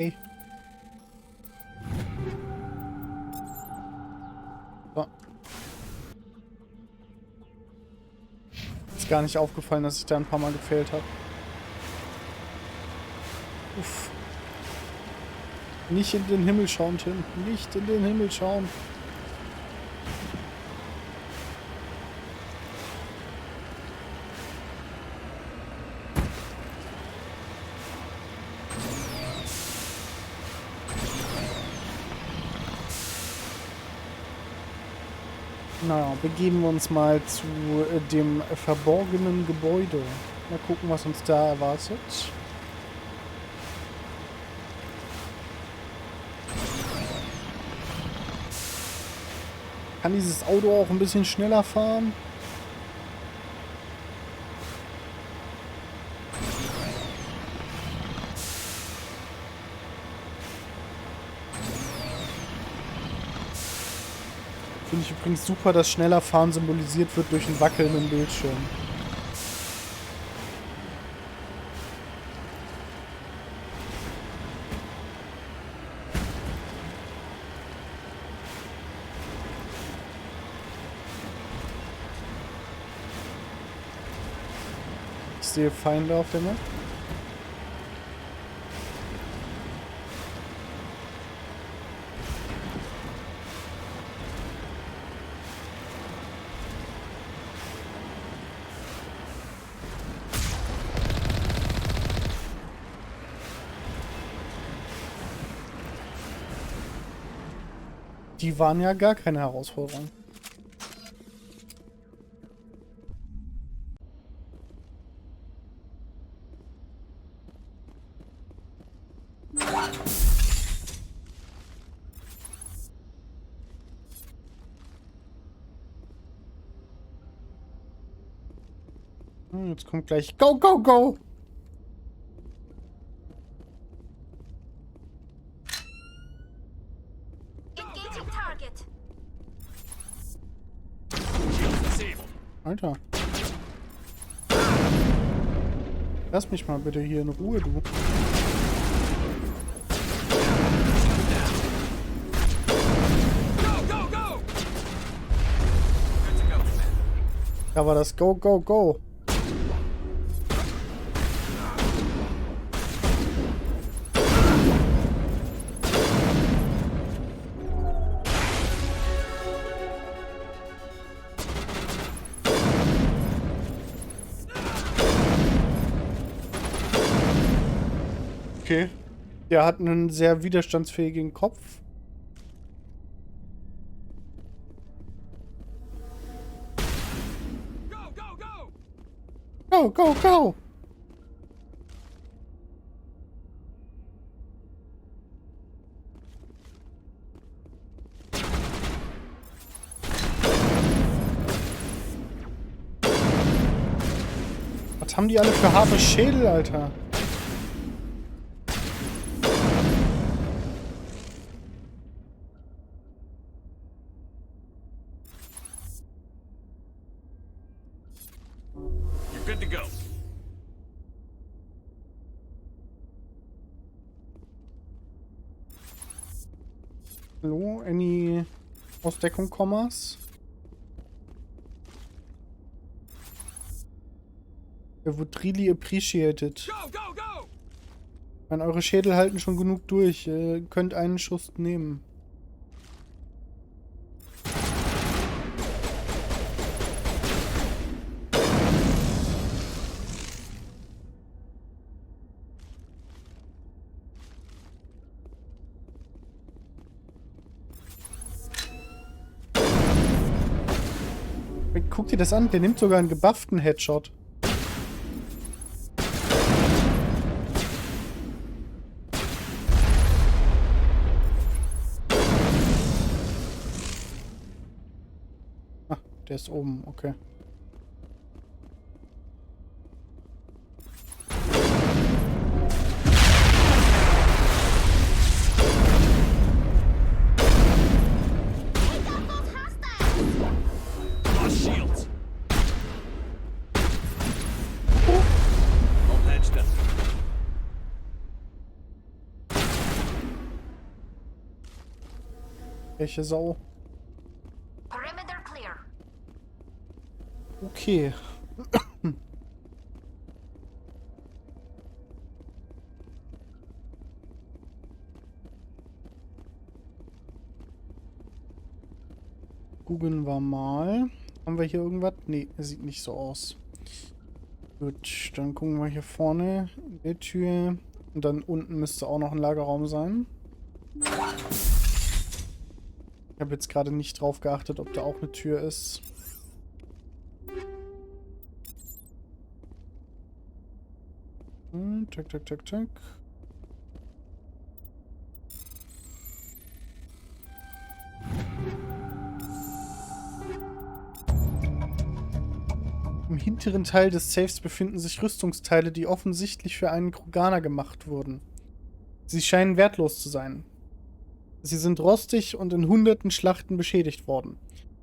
Hey. So. Ist gar nicht aufgefallen, dass ich da ein paar Mal gefehlt habe. Uff. Nicht in den Himmel schauen, Tim. Nicht in den Himmel schauen. Naja, begeben wir uns mal zu dem verborgenen Gebäude. Mal gucken, was uns da erwartet. Kann dieses Auto auch ein bisschen schneller fahren? Finde ich übrigens super, dass schneller Fahren symbolisiert wird durch einen wackelnden Bildschirm. Ich sehe Feinde auf der Map. Die waren ja gar keine Herausforderung. Jetzt kommt gleich Go, Go, Go! Alter. Lass mich mal bitte hier in Ruhe, du. Da war das Go, Go, Go. Okay. Der hat einen sehr widerstandsfähigen Kopf. Go, go, go! Was haben die alle für harte Schädel, Alter? Good to go. Hallo, any aus Deckung Kommas? It would really appreciated. Go, go, go! Wenn eure Schädel halten schon genug durch, ihr könnt einen Schuss nehmen. Guck dir das an, der nimmt sogar einen gebufften Headshot. Ah, der ist oben, okay. Welche Sau? Perimeter clear. Okay. Googeln wir mal. Haben wir hier irgendwas? Nee, sieht nicht so aus. Gut, dann gucken wir hier vorne in der Tür. Und dann unten müsste auch noch ein Lagerraum sein. Ich habe jetzt gerade nicht drauf geachtet, ob da auch eine Tür ist. Tak, tak, tak, tak. Im hinteren Teil des Safes befinden sich Rüstungsteile, die offensichtlich für einen Kroganer gemacht wurden. Sie scheinen wertlos zu sein. Sie sind rostig und in hunderten Schlachten beschädigt worden.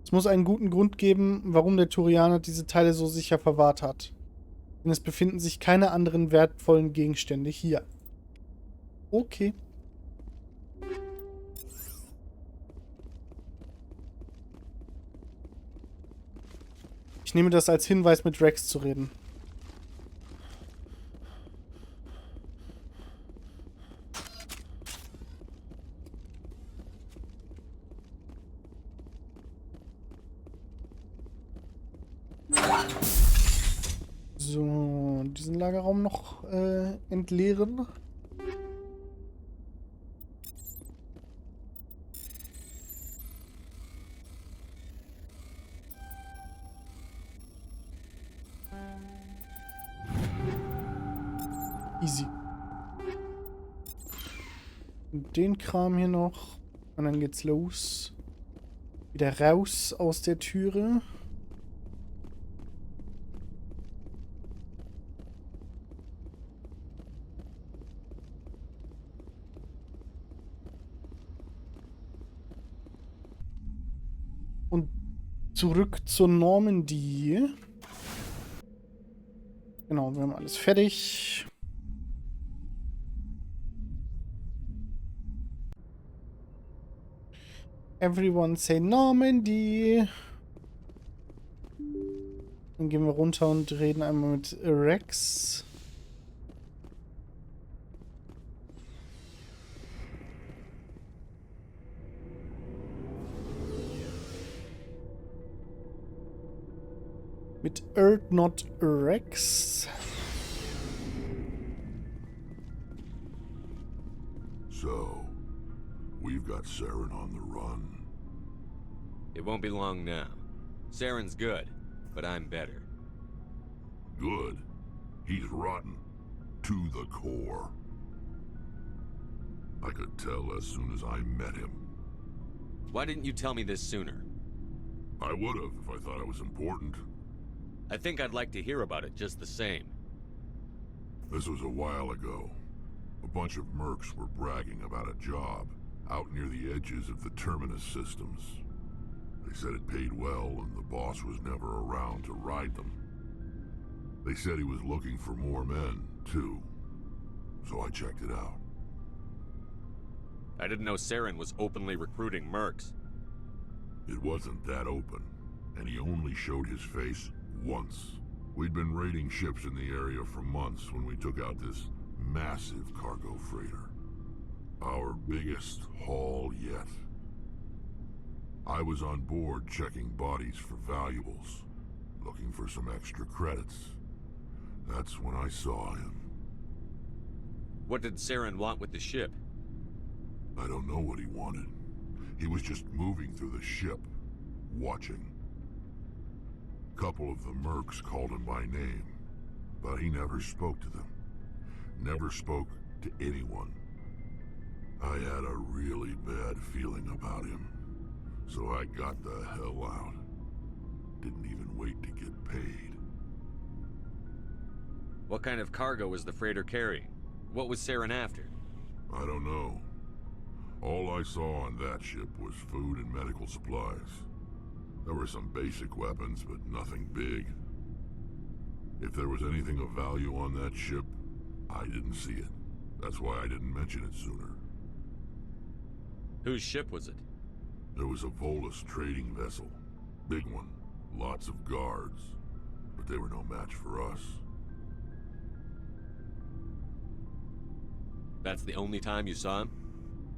Es muss einen guten Grund geben, warum der Turianer diese Teile so sicher verwahrt hat. Denn es befinden sich keine anderen wertvollen Gegenstände hier. Okay. Ich nehme das als Hinweis, mit Wrex zu reden. So, diesen Lagerraum noch entleeren. Easy. Und den Kram hier noch. Und dann geht's los. Wieder raus aus der Türe. Und zurück zur Normandie. Genau, wir haben alles fertig. Everyone say Normandy. Dann gehen wir runter und reden einmal mit Wrex. Mit not Wrex. So, we've got Saren on the run. It won't be long now. Saren's good, but I'm better. Good. He's rotten. To the core. I could tell as soon as I met him. Why didn't you tell me this sooner? I would have if I thought it was important. I think I'd like to hear about it just the same. This was a while ago. A bunch of mercs were bragging about a job out near the edges of the Terminus systems. They said it paid well and the boss was never around to ride them. They said he was looking for more men, too. So I checked it out. I didn't know Saren was openly recruiting mercs. It wasn't that open, and he only showed his face once. We'd been raiding ships in the area for months when we took out this massive cargo freighter. Our biggest haul yet. I was on board checking bodies for valuables, looking for some extra credits. That's when I saw him. What did Saren want with the ship? I don't know what he wanted. He was just moving through the ship, watching. Couple of the mercs called him by name, but he never spoke to them. Never spoke to anyone. I had a really bad feeling about him, so I got the hell out. Didn't even wait to get paid. What kind of cargo was the freighter carrying? What was Saren after? I don't know. All I saw on that ship was food and medical supplies. There were some basic weapons, but nothing big. If there was anything of value on that ship, I didn't see it. That's why I didn't mention it sooner. Whose ship was it? There was a Volus trading vessel. Big one. Lots of guards. But they were no match for us. That's the only time you saw him?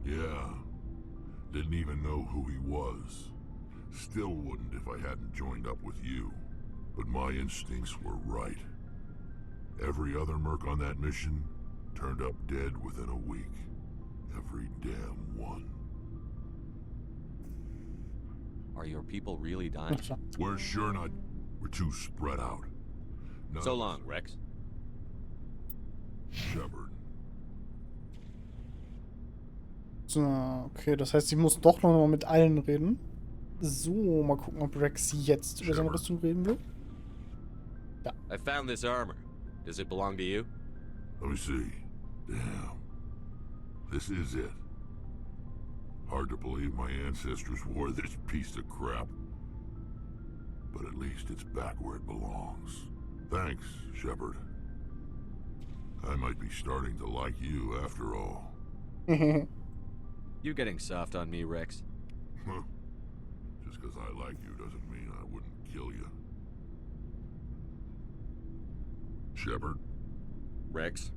Yeah. Didn't even know who he was. Still wouldn't if I hadn't joined up with you. But my instincts were right. Every other merc on that mission turned up dead within a week. Every damn one. Are your people really dying? We're sure not. We're too spread out. None So of us long, Wrex. Shepard. So, okay, das heißt, ich muss doch noch mal mit allen reden. So, mal gucken, ob Wrex jetzt über seine Rüstung reden will. I found this armor. Does it belong to you? Let me see. Damn. This is it. Hard to believe my ancestors wore this piece of crap. But at least it's back where it belongs. Thanks, Shepard. I might be starting to like you after all. You getting soft on me, Wrex? Huh. Just because I like you doesn't mean I wouldn't kill you. Shepard? Wrex?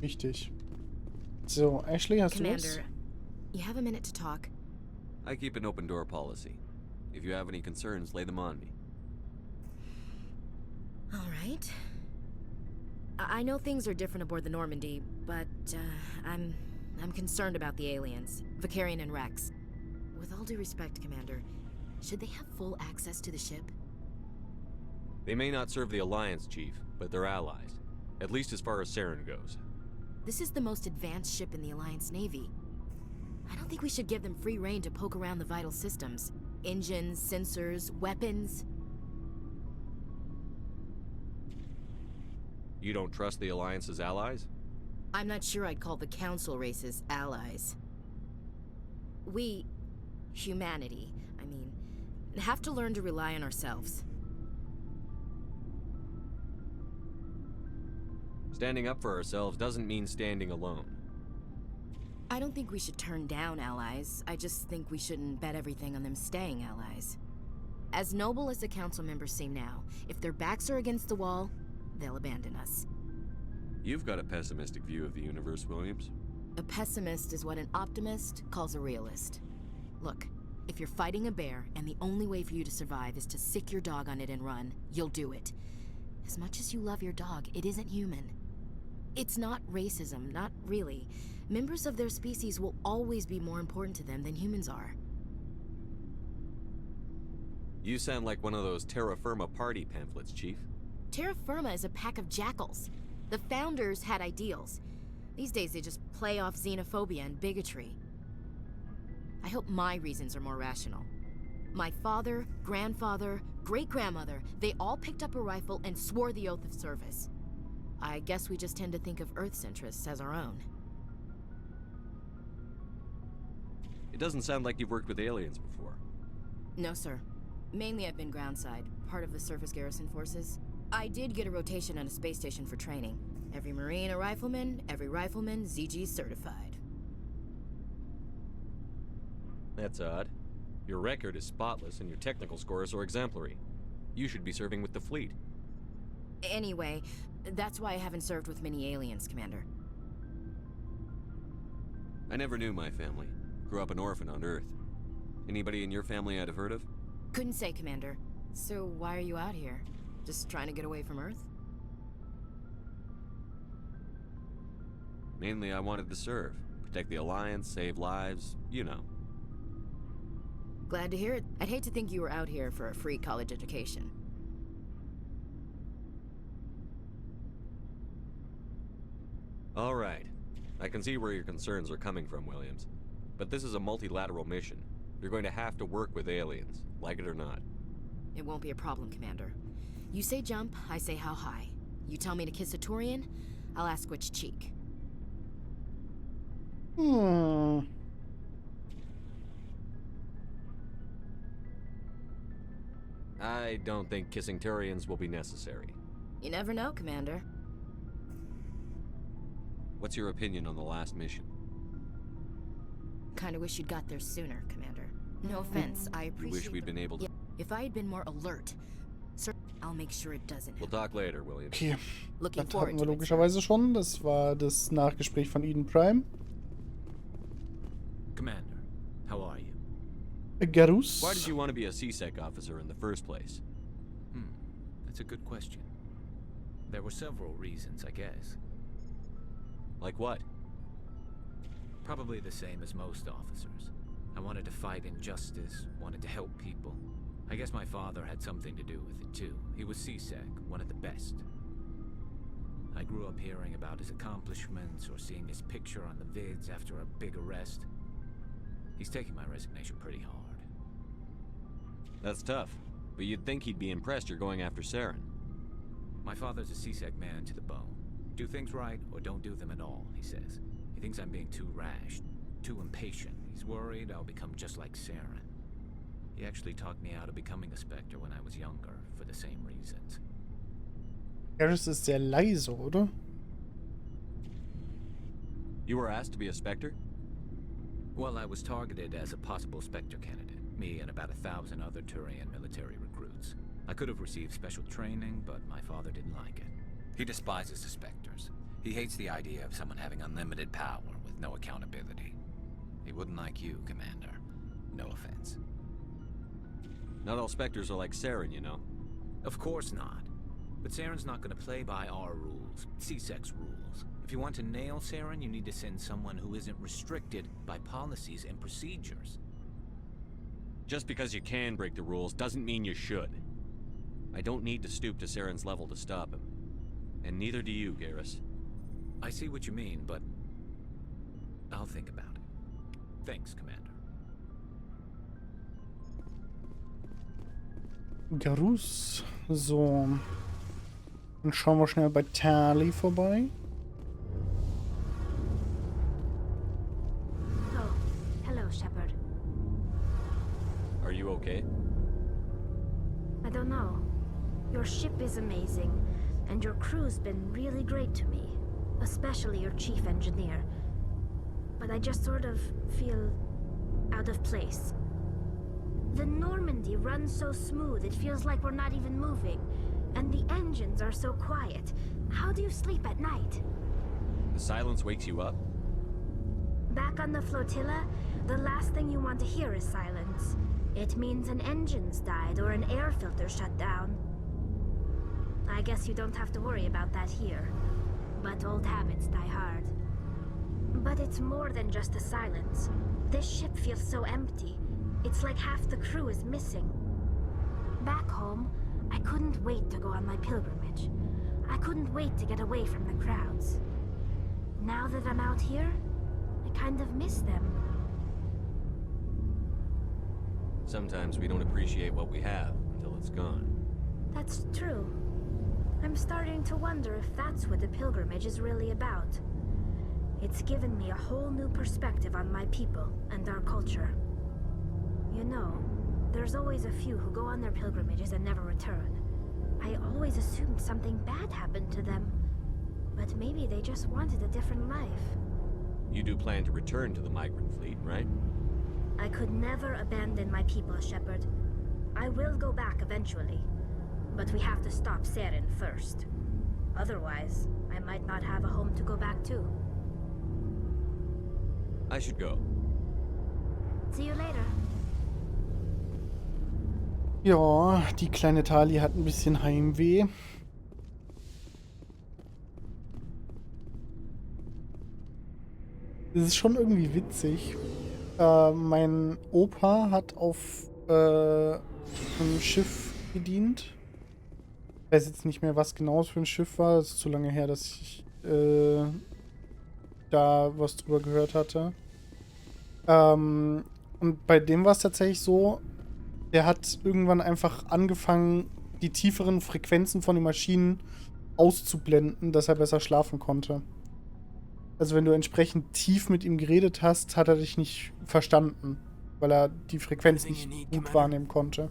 Wichtig. So, Ashley, hast du was? Commander, you have a minute to talk. I keep an open door policy. If you have any concerns, lay them on me. All right. I know things are different aboard the Normandy, but I'm concerned about the aliens, Vicarian and Wrex. With all due respect, Commander, should they have full access to the ship? They may not serve the Alliance, Chief, but they're allies. At least as far as Saren goes. This is the most advanced ship in the Alliance Navy. I don't think we should give them free rein to poke around the vital systems. Engines, sensors, weapons. You don't trust the Alliance's allies? I'm not sure I'd call the Council races allies. We, humanity, I mean, have to learn to rely on ourselves. Standing up for ourselves doesn't mean standing alone. I don't think we should turn down allies. I just think we shouldn't bet everything on them staying allies. As noble as the council members seem now, if their backs are against the wall, they'll abandon us. You've got a pessimistic view of the universe, Williams. A pessimist is what an optimist calls a realist. Look, if you're fighting a bear and the only way for you to survive is to sick your dog on it and run, you'll do it. As much as you love your dog, it isn't human. It's not racism, not really. Members of their species will always be more important to them than humans are. You sound like one of those Terra Firma party pamphlets, Chief. Terra Firma is a pack of jackals. The founders had ideals. These days they just play off xenophobia and bigotry. I hope my reasons are more rational. My father, grandfather, great-grandmother, they all picked up a rifle and swore the oath of service. I guess we just tend to think of Earth's interests as our own. It doesn't sound like you've worked with aliens before. No, sir. Mainly I've been groundside, part of the surface garrison forces. I did get a rotation on a space station for training. Every Marine a rifleman, every rifleman ZG certified. That's odd. Your record is spotless and your technical scores are exemplary. You should be serving with the fleet. Anyway, that's why I haven't served with many aliens, Commander. I never knew my family. Grew up an orphan on Earth. Anybody in your family I'd have heard of? Couldn't say, Commander. So why are you out here? Just trying to get away from Earth? Mainly I wanted to serve. Protect the Alliance, save lives, you know. Glad to hear it. I'd hate to think you were out here for a free college education. All right. I can see where your concerns are coming from, Williams. But this is a multilateral mission. You're going to have to work with aliens, like it or not. It won't be a problem, Commander. You say jump, I say how high. You tell me to kiss a Turian, I'll ask which cheek. I don't think kissing Turians will be necessary. You never know, Commander. What's your opinion on the last mission? kinda wish you'd got there sooner, Commander. No offense, I You appreciate wish we'd been able to... If I had been more alert, sir, I'll make sure it doesn't We'll happen. talk later, Williams. Okay, Looking das forward hatten wir to it, sir. logischerweise schon. Das war das Nachgespräch von Eden Prime. Commander, how are you? Garus. Why did you want to be a CSEC officer in the first place? That's a good question. There were several reasons, I guess. Like what? Probably the same as most officers. I wanted to fight injustice, wanted to help people. I guess my father had something to do with it too. He was CSEC, one of the best. I grew up hearing about his accomplishments or seeing his picture on the vids after a big arrest. He's taking my resignation pretty hard. That's tough. But you'd think he'd be impressed you're going after Saren. My father's a CSEC man to the bone. Do things right or don't do them at all, he says. He thinks I'm being too rash, too impatient. He's worried I'll become just like Saren. He actually talked me out of becoming a Spectre when I was younger, for the same reasons. Garus ist sehr leise, oder? You were asked to be a Spectre? Well, I was targeted as a possible Spectre candidate. Me and about 1,000 other Turian military recruits. I could have received special training, but my father didn't like it. He despises the Spectres. He hates the idea of someone having unlimited power with no accountability. He wouldn't like you, Commander. No offense. Not all Spectres are like Saren, you know. Of course not. But Saren's not gonna play by our rules, CSEC's rules. If you want to nail Saren, you need to send someone who isn't restricted by policies and procedures. Just because you can break the rules doesn't mean you should. I don't need to stoop to Saren's level to stop him. And neither do you, Garrus. I see what you mean, but I'll think about it. Thanks, Commander. Garus. So. Dann schauen wir schnell bei Tali vorbei. Oh, hello, Shepard. Are you okay? I don't know. Your ship is amazing, and your crew's been really great to me, especially your chief engineer. But I just sort of feel out of place. The Normandy runs so smooth it feels like we're not even moving, and the engines are so quiet. How do you sleep at night? The silence wakes you up? Back on the flotilla, the last thing you want to hear is silence. It means an engine's died or an air filter shut down. I guess you don't have to worry about that here. But old habits die hard. But it's more than just the silence. This ship feels so empty. It's like half the crew is missing. Back home, I couldn't wait to go on my pilgrimage. I couldn't wait to get away from the crowds. Now that I'm out here, I kind of miss them. Sometimes we don't appreciate what we have until it's gone. That's true. I'm starting to wonder if that's what the pilgrimage is really about. It's given me a whole new perspective on my people and our culture. You know, there's always a few who go on their pilgrimages and never return. I always assumed something bad happened to them. But maybe they just wanted a different life. You do plan to return to the migrant fleet, right? I could never abandon my people, Shepard. I will go back eventually. But we have to stop Saren first. Otherwise, I might not have a home to go back to. I should go. See you later. Ja, die kleine Tali hat ein bisschen Heimweh. Das ist schon irgendwie witzig. Mein Opa hat auf einem Schiff gedient. Ich weiß jetzt nicht mehr, was genau es für ein Schiff war. Es ist zu lange her, dass ich da was drüber gehört hatte. Und bei dem war es tatsächlich so, der hat irgendwann einfach angefangen, die tieferen Frequenzen von den Maschinen auszublenden, dass er besser schlafen konnte. Also wenn du entsprechend tief mit ihm geredet hast, hat er dich nicht verstanden, weil er die Frequenz nicht gut wahrnehmen konnte.